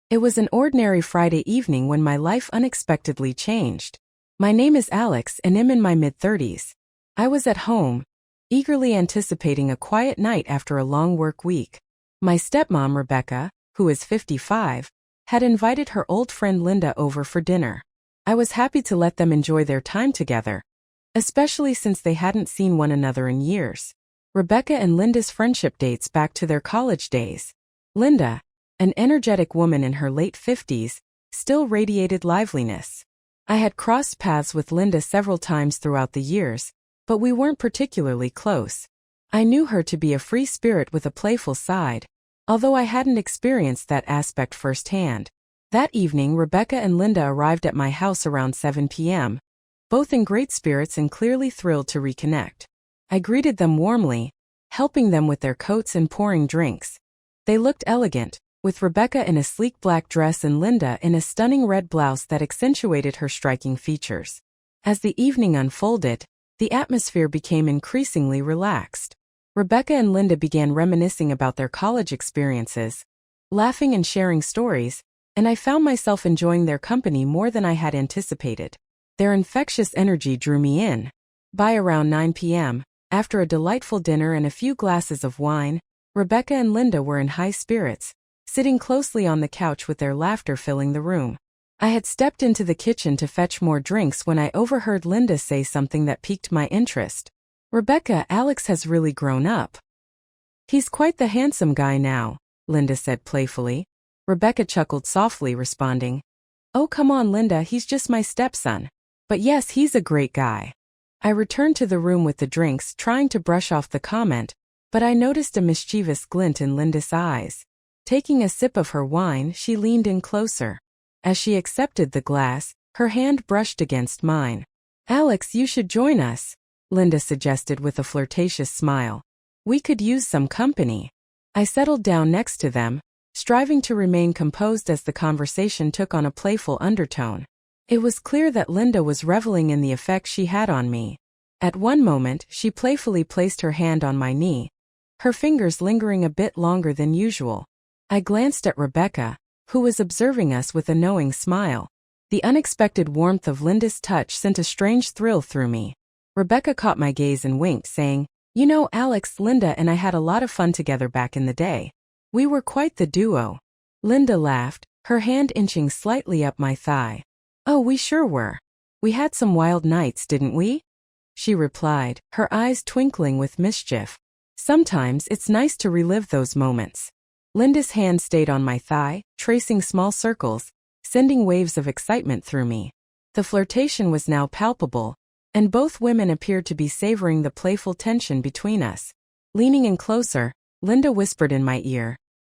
It was an ordinary Friday evening when my life unexpectedly changed. My name is Alex and I'm in my mid-30s. I was at home, eagerly anticipating a quiet night after a long work week. My stepmom, Rebecca, who is 55, had invited her old friend Linda over for dinner. I was happy to let them enjoy their time together, especially since they hadn't seen one another in years. Rebecca and Linda's friendship dates back to their college days. Linda, an energetic woman in her late 50s, still radiated liveliness. I had crossed paths with Linda several times throughout the years, but we weren't particularly close. I knew her to be a free spirit with a playful side, although I hadn't experienced that aspect firsthand. That evening, Rebecca and Linda arrived at my house around 7 p.m., both in great spirits and clearly thrilled to reconnect. I greeted them warmly, helping them with their coats and pouring drinks. They looked elegant, with Rebecca in a sleek black dress and Linda in a stunning red blouse that accentuated her striking features. As the evening unfolded, the atmosphere became increasingly relaxed. Rebecca and Linda began reminiscing about their college experiences, laughing and sharing stories, and I found myself enjoying their company more than I had anticipated. Their infectious energy drew me in. By around 9 p.m., after a delightful dinner and a few glasses of wine, Rebecca and Linda were in high spirits, sitting closely on the couch with their laughter filling the room. I had stepped into the kitchen to fetch more drinks when I overheard Linda say something that piqued my interest. "Rebecca, Alex has really grown up. He's quite the handsome guy now," Linda said playfully. Rebecca chuckled softly, responding, "Oh, come on, Linda, he's just my stepson. But yes, he's a great guy." I returned to the room with the drinks, trying to brush off the comment, but I noticed a mischievous glint in Linda's eyes. Taking a sip of her wine, she leaned in closer. As she accepted the glass, her hand brushed against mine. "Alex, you should join us," Linda suggested with a flirtatious smile. "We could use some company." I settled down next to them, striving to remain composed as the conversation took on a playful undertone. It was clear that Linda was reveling in the effect she had on me. At one moment, she playfully placed her hand on my knee, her fingers lingering a bit longer than usual. I glanced at Rebecca, who was observing us with a knowing smile. The unexpected warmth of Linda's touch sent a strange thrill through me. Rebecca caught my gaze and winked, saying, "You know, Alex, Linda and I had a lot of fun together back in the day. We were quite the duo." Linda laughed, her hand inching slightly up my thigh. "Oh, we sure were. We had some wild nights, didn't we?" she replied, her eyes twinkling with mischief. "Sometimes it's nice to relive those moments." Linda's hand stayed on my thigh, tracing small circles, sending waves of excitement through me. The flirtation was now palpable, and both women appeared to be savoring the playful tension between us. Leaning in closer, Linda whispered in my ear,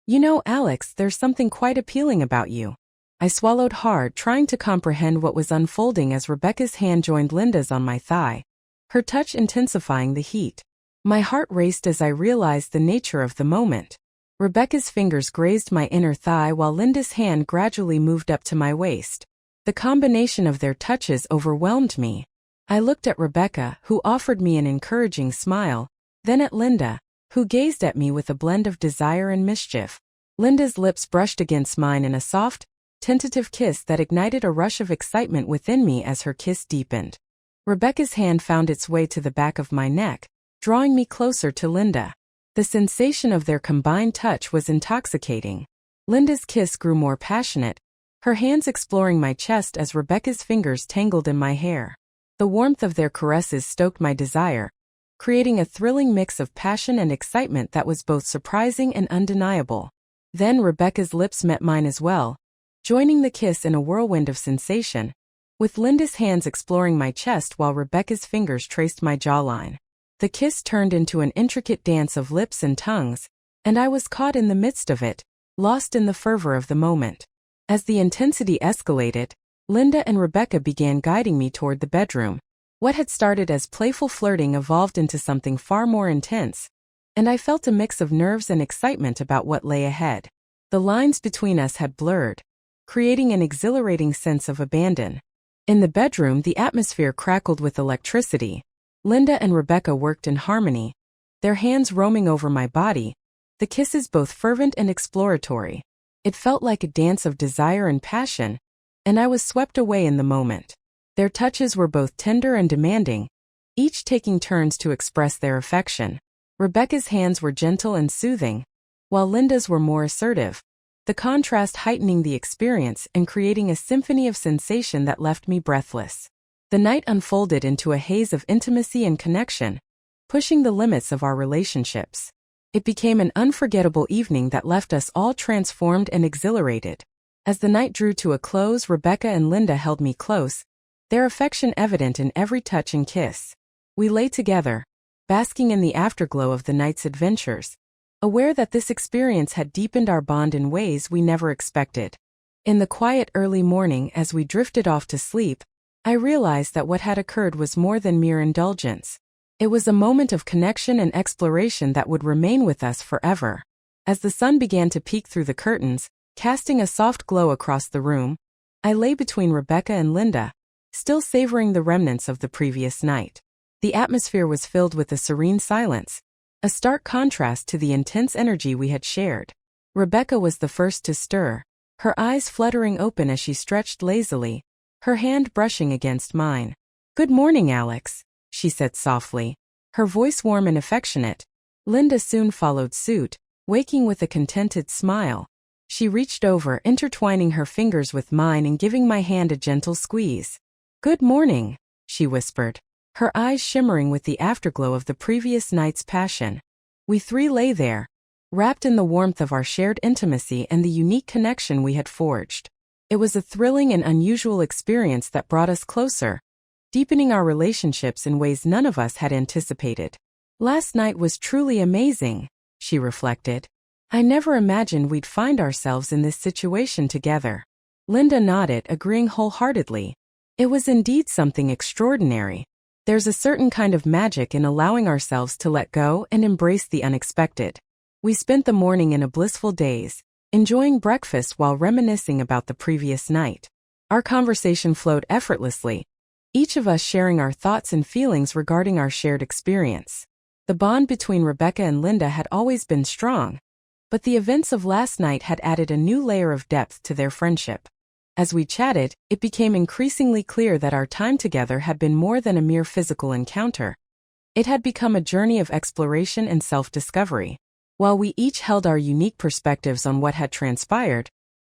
"You know, Alex, there's something quite appealing about you." I swallowed hard, trying to comprehend what was unfolding as Rebecca's hand joined Linda's on my thigh, her touch intensifying the heat. My heart raced as I realized the nature of the moment. Rebecca's fingers grazed my inner thigh while Linda's hand gradually moved up to my waist. The combination of their touches overwhelmed me. I looked at Rebecca, who offered me an encouraging smile, then at Linda, who gazed at me with a blend of desire and mischief. Linda's lips brushed against mine in a soft, tentative kiss that ignited a rush of excitement within me as her kiss deepened. Rebecca's hand found its way to the back of my neck, drawing me closer to Linda. The sensation of their combined touch was intoxicating. Linda's kiss grew more passionate, her hands exploring my chest as Rebecca's fingers tangled in my hair. The warmth of their caresses stoked my desire, creating a thrilling mix of passion and excitement that was both surprising and undeniable. Then Rebecca's lips met mine as well, joining the kiss in a whirlwind of sensation, with Linda's hands exploring my chest while Rebecca's fingers traced my jawline. The kiss turned into an intricate dance of lips and tongues, and I was caught in the midst of it, lost in the fervor of the moment. As the intensity escalated, Linda and Rebecca began guiding me toward the bedroom. What had started as playful flirting evolved into something far more intense, and I felt a mix of nerves and excitement about what lay ahead. The lines between us had blurred, creating an exhilarating sense of abandon. In the bedroom, the atmosphere crackled with electricity. Linda and Rebecca worked in harmony, their hands roaming over my body, the kisses both fervent and exploratory. It felt like a dance of desire and passion, and I was swept away in the moment. Their touches were both tender and demanding, each taking turns to express their affection. Rebecca's hands were gentle and soothing, while Linda's were more assertive, the contrast heightening the experience and creating a symphony of sensation that left me breathless. The night unfolded into a haze of intimacy and connection, pushing the limits of our relationships. It became an unforgettable evening that left us all transformed and exhilarated. As the night drew to a close, Rebecca and Linda held me close, their affection evident in every touch and kiss. We lay together, basking in the afterglow of the night's adventures, aware that this experience had deepened our bond in ways we never expected. In the quiet early morning, as we drifted off to sleep, I realized that what had occurred was more than mere indulgence. It was a moment of connection and exploration that would remain with us forever. As the sun began to peek through the curtains, casting a soft glow across the room, I lay between Rebecca and Linda, still savoring the remnants of the previous night. The atmosphere was filled with a serene silence, a stark contrast to the intense energy we had shared. Rebecca was the first to stir, her eyes fluttering open as she stretched lazily, her hand brushing against mine. "Good morning, Alex," she said softly, her voice warm and affectionate. Linda soon followed suit, waking with a contented smile. She reached over, intertwining her fingers with mine and giving my hand a gentle squeeze. "Good morning," she whispered, her eyes shimmering with the afterglow of the previous night's passion. We three lay there, wrapped in the warmth of our shared intimacy and the unique connection we had forged. It was a thrilling and unusual experience that brought us closer, deepening our relationships in ways none of us had anticipated. "Last night was truly amazing," she reflected. "I never imagined we'd find ourselves in this situation together." Linda nodded, agreeing wholeheartedly. It was indeed something extraordinary. There's a certain kind of magic in allowing ourselves to let go and embrace the unexpected. We spent the morning in a blissful daze, enjoying breakfast while reminiscing about the previous night. Our conversation flowed effortlessly, each of us sharing our thoughts and feelings regarding our shared experience. The bond between Rebecca and Linda had always been strong, but the events of last night had added a new layer of depth to their friendship. As we chatted, it became increasingly clear that our time together had been more than a mere physical encounter. It had become a journey of exploration and self-discovery. While we each held our unique perspectives on what had transpired,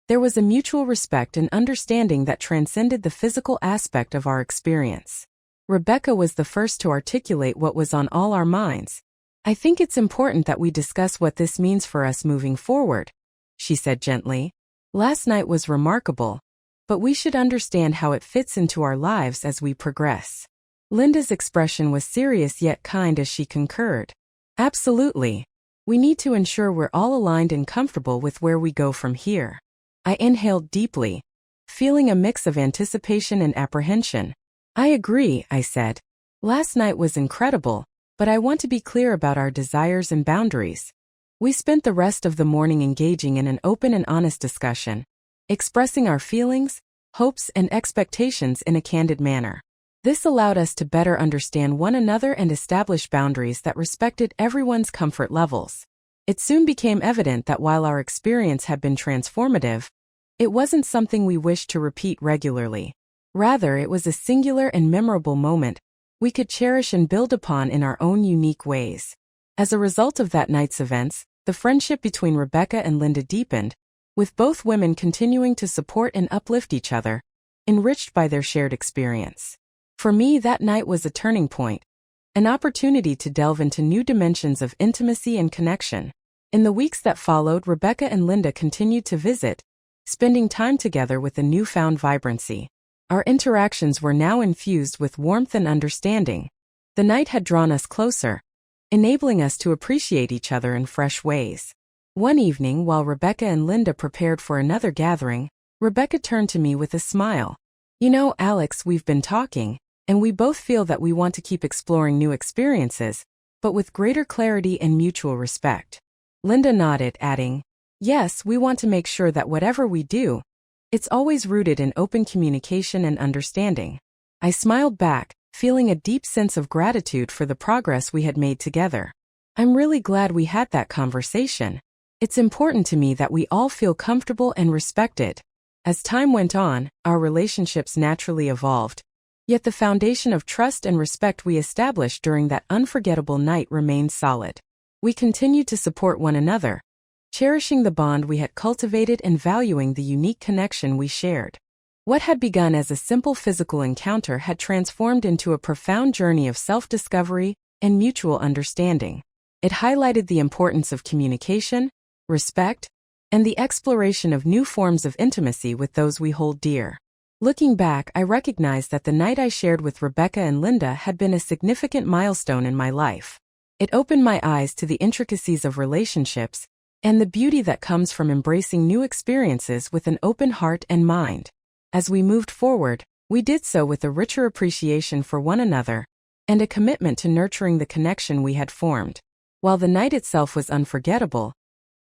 there was a mutual respect and understanding that transcended the physical aspect of our experience. Rebecca was the first to articulate what was on all our minds. "I think it's important that we discuss what this means for us moving forward," she said gently. "Last night was remarkable, but we should understand how it fits into our lives as we progress." Linda's expression was serious yet kind as she concurred. "Absolutely. We need to ensure we're all aligned and comfortable with where we go from here." I inhaled deeply, feeling a mix of anticipation and apprehension. "I agree," I said. "Last night was incredible, but I want to be clear about our desires and boundaries." We spent the rest of the morning engaging in an open and honest discussion, expressing our feelings, hopes, and expectations in a candid manner. This allowed us to better understand one another and establish boundaries that respected everyone's comfort levels. It soon became evident that while our experience had been transformative, it wasn't something we wished to repeat regularly. Rather, it was a singular and memorable moment we could cherish and build upon in our own unique ways. As a result of that night's events, the friendship between Rebecca and Linda deepened, with both women continuing to support and uplift each other, enriched by their shared experience. For me, that night was a turning point, an opportunity to delve into new dimensions of intimacy and connection. In the weeks that followed, Rebecca and Linda continued to visit, spending time together with a newfound vibrancy. Our interactions were now infused with warmth and understanding. The night had drawn us closer, enabling us to appreciate each other in fresh ways. One evening, while Rebecca and Linda prepared for another gathering, Rebecca turned to me with a smile. "You know, Alex, we've been talking, and we both feel that we want to keep exploring new experiences, but with greater clarity and mutual respect." Linda nodded, adding, "Yes, we want to make sure that whatever we do, it's always rooted in open communication and understanding." I smiled back, feeling a deep sense of gratitude for the progress we had made together. "I'm really glad we had that conversation," It's important to me that we all feel comfortable and respected. As time went on, our relationships naturally evolved. Yet the foundation of trust and respect we established during that unforgettable night remained solid. We continued to support one another, cherishing the bond we had cultivated and valuing the unique connection we shared. What had begun as a simple physical encounter had transformed into a profound journey of self-discovery and mutual understanding. It highlighted the importance of communication, respect, and the exploration of new forms of intimacy with those we hold dear. Looking back, I recognize that the night I shared with Rebecca and Linda had been a significant milestone in my life. It opened my eyes to the intricacies of relationships and the beauty that comes from embracing new experiences with an open heart and mind. As we moved forward, we did so with a richer appreciation for one another and a commitment to nurturing the connection we had formed. While the night itself was unforgettable,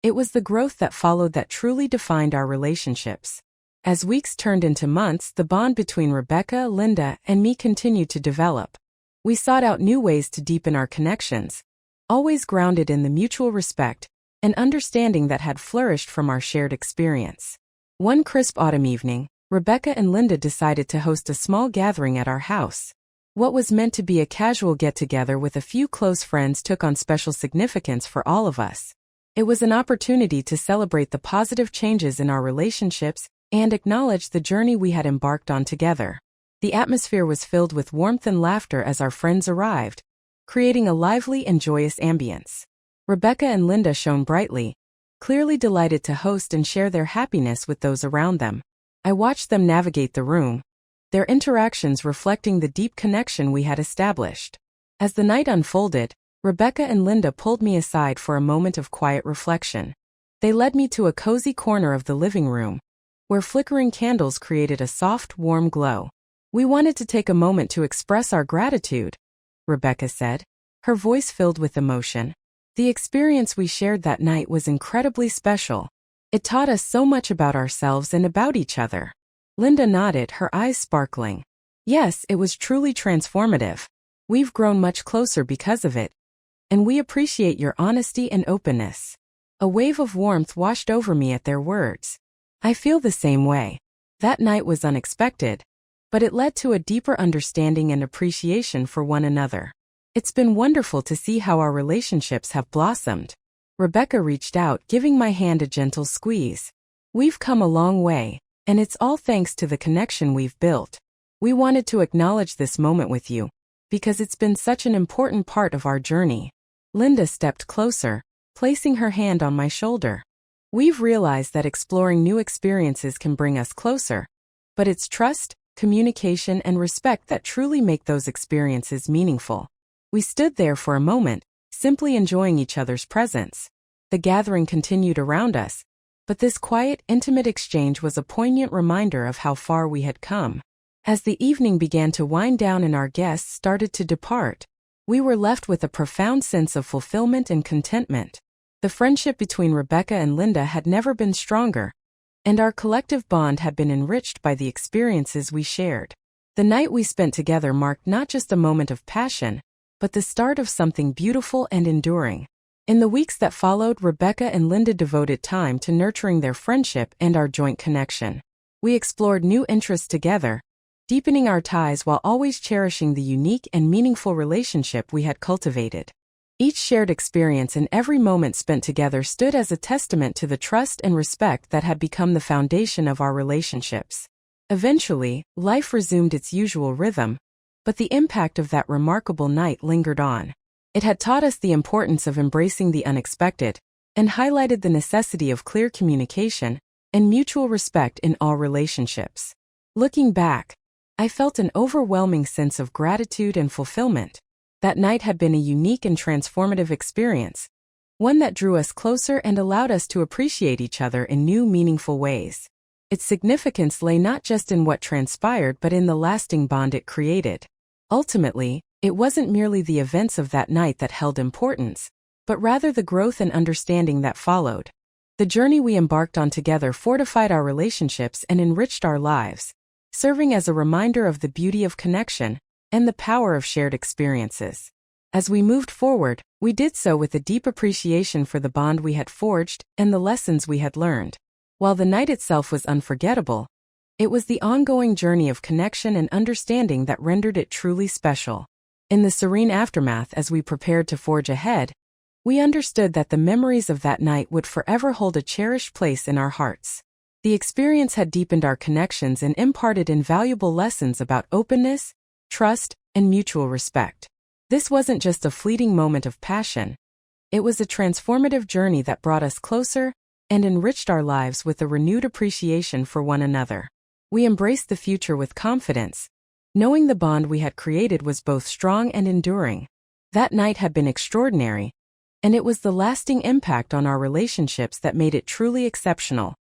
it was the growth that followed that truly defined our relationships. As weeks turned into months, the bond between Rebecca, Linda, and me continued to develop. We sought out new ways to deepen our connections, always grounded in the mutual respect and understanding that had flourished from our shared experience. One crisp autumn evening, Rebecca and Linda decided to host a small gathering at our house. What was meant to be a casual get-together with a few close friends took on special significance for all of us. It was an opportunity to celebrate the positive changes in our relationships and acknowledge the journey we had embarked on together. The atmosphere was filled with warmth and laughter as our friends arrived, creating a lively and joyous ambience. Rebecca and Linda shone brightly, clearly delighted to host and share their happiness with those around them. I watched them navigate the room, their interactions reflecting the deep connection we had established. As the night unfolded, Rebecca and Linda pulled me aside for a moment of quiet reflection. They led me to a cozy corner of the living room, where flickering candles created a soft, warm glow. "We wanted to take a moment to express our gratitude," Rebecca said, her voice filled with emotion. "The experience we shared that night was incredibly special. It taught us so much about ourselves and about each other." Linda nodded, her eyes sparkling. "Yes, it was truly transformative. We've grown much closer because of it, and we appreciate your honesty and openness." A wave of warmth washed over me at their words. I feel the same way. That night was unexpected, but it led to a deeper understanding and appreciation for one another. It's been wonderful to see how our relationships have blossomed. Rebecca reached out, giving my hand a gentle squeeze. "We've come a long way, and it's all thanks to the connection we've built. We wanted to acknowledge this moment with you, because it's been such an important part of our journey." Linda stepped closer, placing her hand on my shoulder. "We've realized that exploring new experiences can bring us closer, but it's trust, communication, and respect that truly make those experiences meaningful." We stood there for a moment, simply enjoying each other's presence. The gathering continued around us, but this quiet, intimate exchange was a poignant reminder of how far we had come. As the evening began to wind down and our guests started to depart, we were left with a profound sense of fulfillment and contentment. The friendship between Rebecca and Linda had never been stronger, and our collective bond had been enriched by the experiences we shared. The night we spent together marked not just a moment of passion, but the start of something beautiful and enduring. In the weeks that followed, Rebecca and Linda devoted time to nurturing their friendship and our joint connection. We explored new interests together, deepening our ties while always cherishing the unique and meaningful relationship we had cultivated. Each shared experience and every moment spent together stood as a testament to the trust and respect that had become the foundation of our relationships. Eventually, life resumed its usual rhythm, but the impact of that remarkable night lingered on. It had taught us the importance of embracing the unexpected and highlighted the necessity of clear communication and mutual respect in all relationships. Looking back, I felt an overwhelming sense of gratitude and fulfillment. That night had been a unique and transformative experience, one that drew us closer and allowed us to appreciate each other in new, meaningful ways. Its significance lay not just in what transpired but in the lasting bond it created. Ultimately, it wasn't merely the events of that night that held importance, but rather the growth and understanding that followed. The journey we embarked on together fortified our relationships and enriched our lives, serving as a reminder of the beauty of connection and the power of shared experiences. As we moved forward, we did so with a deep appreciation for the bond we had forged and the lessons we had learned. While the night itself was unforgettable, it was the ongoing journey of connection and understanding that rendered it truly special. In the serene aftermath, as we prepared to forge ahead, we understood that the memories of that night would forever hold a cherished place in our hearts. The experience had deepened our connections and imparted invaluable lessons about openness, trust, and mutual respect. This wasn't just a fleeting moment of passion. It was a transformative journey that brought us closer and enriched our lives with a renewed appreciation for one another. We embraced the future with confidence, knowing the bond we had created was both strong and enduring. That night had been extraordinary, and it was the lasting impact on our relationships that made it truly exceptional.